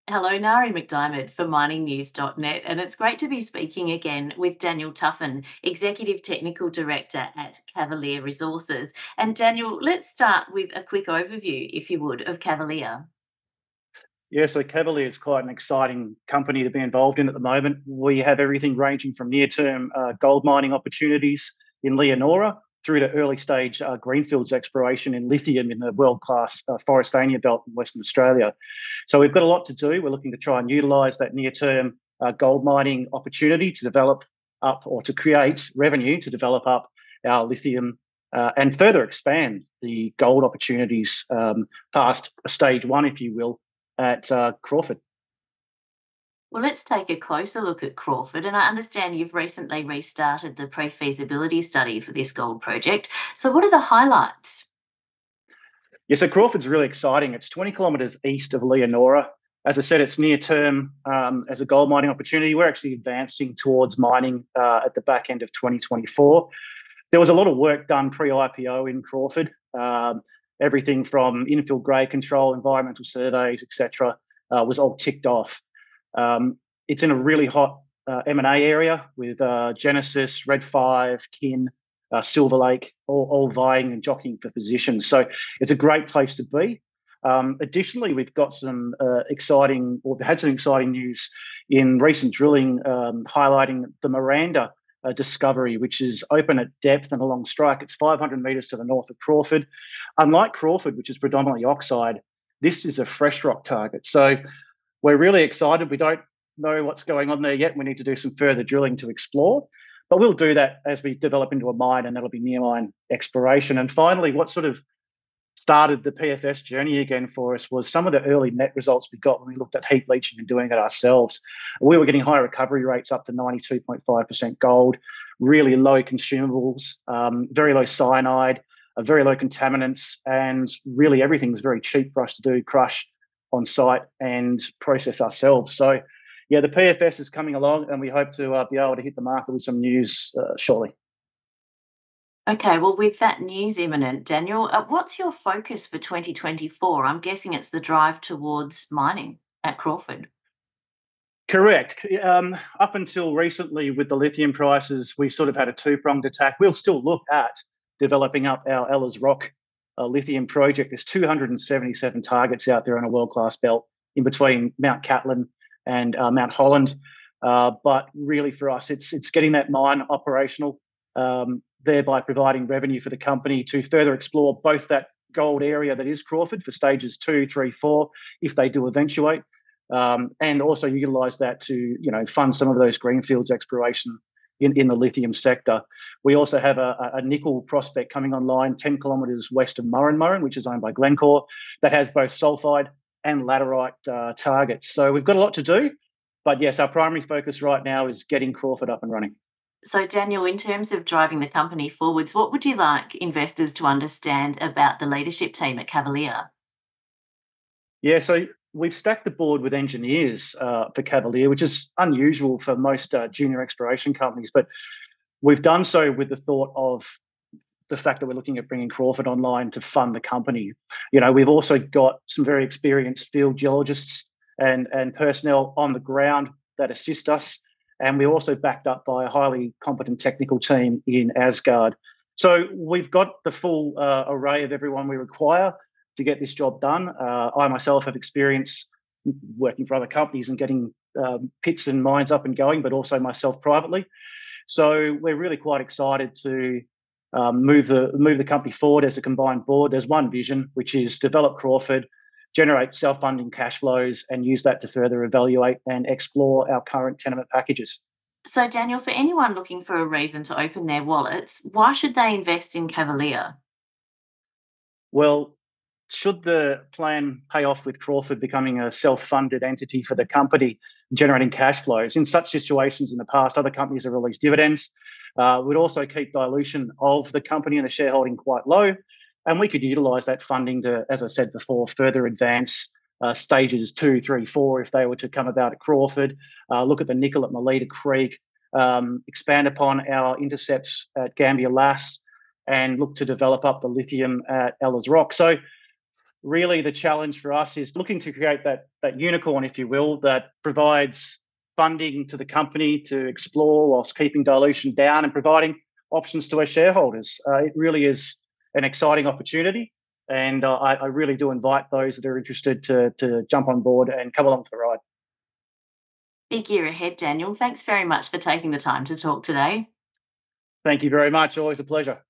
Hello, Nari McDiarmid for miningnews.net, and it's great to be speaking again with Daniel Tuffin, Executive Technical Director at Cavalier Resources. And Daniel, let's start with a quick overview, if you would, of Cavalier. Yeah, so Cavalier is quite an exciting company to be involved in at the moment. We have everything ranging from near-term gold mining opportunities in Leonora through to early-stage greenfields exploration in lithium in the world-class Forestania belt in Western Australia. So we've got a lot to do. We're looking to try and utilise that near-term gold mining opportunity to develop up or to create revenue to develop up our lithium and further expand the gold opportunities past stage one, if you will, at Crawford. Well, let's take a closer look at Crawford. And I understand you've recently restarted the pre feasibility study for this gold project. So, what are the highlights? Yeah, so Crawford's really exciting. It's 20 kilometres east of Leonora. As I said, it's near term as a gold mining opportunity. We're actually advancing towards mining at the back end of 2024. There was a lot of work done pre-IPO in Crawford. Everything from infill grade control, environmental surveys, etc., was all ticked off. It's in a really hot M&A area with Genesis, Red 5, Kin, Silver Lake, all vying and jockeying for positions. So it's a great place to be. Additionally, we've got some had some exciting news in recent drilling highlighting the Miranda discovery, which is open at depth and along strike. It's 500 metres to the north of Crawford. Unlike Crawford, which is predominantly oxide, this is a fresh rock target. So we're really excited. We don't know what's going on there yet. We need to do some further drilling to explore, but we'll do that as we develop into a mine, and that'll be near mine exploration. And finally, what sort of started the PFS journey again for us was some of the early met results we got when we looked at heap leaching and doing it ourselves. We were getting high recovery rates up to 92.5% gold, really low consumables, very low cyanide, very low contaminants, and really everything's very cheap for us to do, crush on site and process ourselves. So, yeah, the PFS is coming along, and we hope to be able to hit the market with some news shortly. Okay, well, with that news imminent, Daniel, what's your focus for 2024? I'm guessing it's the drive towards mining at Crawford. Correct. Up until recently, with the lithium prices, we sort of had a two-pronged attack. We'll still look at developing up our Ella's Rock lithium project. There's 277 targets out there on a world-class belt in between Mount Catlin and Mount Holland. But really, for us, it's getting that mine operational, thereby providing revenue for the company to further explore both that gold area that is Crawford for stages 2, 3, 4, if they do eventuate, and also utilise that to fund some of those greenfields exploration in the lithium sector. We also have a nickel prospect coming online 10 kilometres west of Murrin, which is owned by Glencore, that has both sulfide and laterite targets. So we've got a lot to do, but yes, our primary focus right now is getting Crawford up and running. So, Daniel, in terms of driving the company forwards, what would you like investors to understand about the leadership team at Cavalier? Yeah, so we've stacked the board with engineers for Cavalier, which is unusual for most junior exploration companies, but we've done so with the thought of the fact that we're looking at bringing Crawford online to fund the company. We've also got some very experienced field geologists and personnel on the ground that assist us. And we're also backed up by a highly competent technical team in Asgard. So we've got the full array of everyone we require to get this job done. I myself have experience working for other companies and getting pits and mines up and going, but also myself privately. So we're really quite excited to move the company forward as a combined board. There's one vision, which is develop Crawford, generate self-funding cash flows, and use that to further evaluate and explore our current tenement packages. So, Daniel, for anyone looking for a reason to open their wallets, why should they invest in Cavalier? Well, should the plan pay off with Crawford becoming a self-funded entity for the company, generating cash flows, in such situations in the past, other companies have released dividends. Would also keep dilution of the company and the shareholding quite low. And we could utilise that funding to, as I said before, further advance stages 2, 3, 4 if they were to come about at Crawford, look at the nickel at Melita Creek, expand upon our intercepts at Gambia Lass, and look to develop up the lithium at Ella's Rock. So really the challenge for us is looking to create that unicorn, if you will, that provides funding to the company to explore whilst keeping dilution down and providing options to our shareholders. It really is an exciting opportunity, and I really do invite those that are interested to jump on board and come along for the ride. Big year ahead, Daniel. Thanks very much for taking the time to talk today. Thank you very much. Always a pleasure.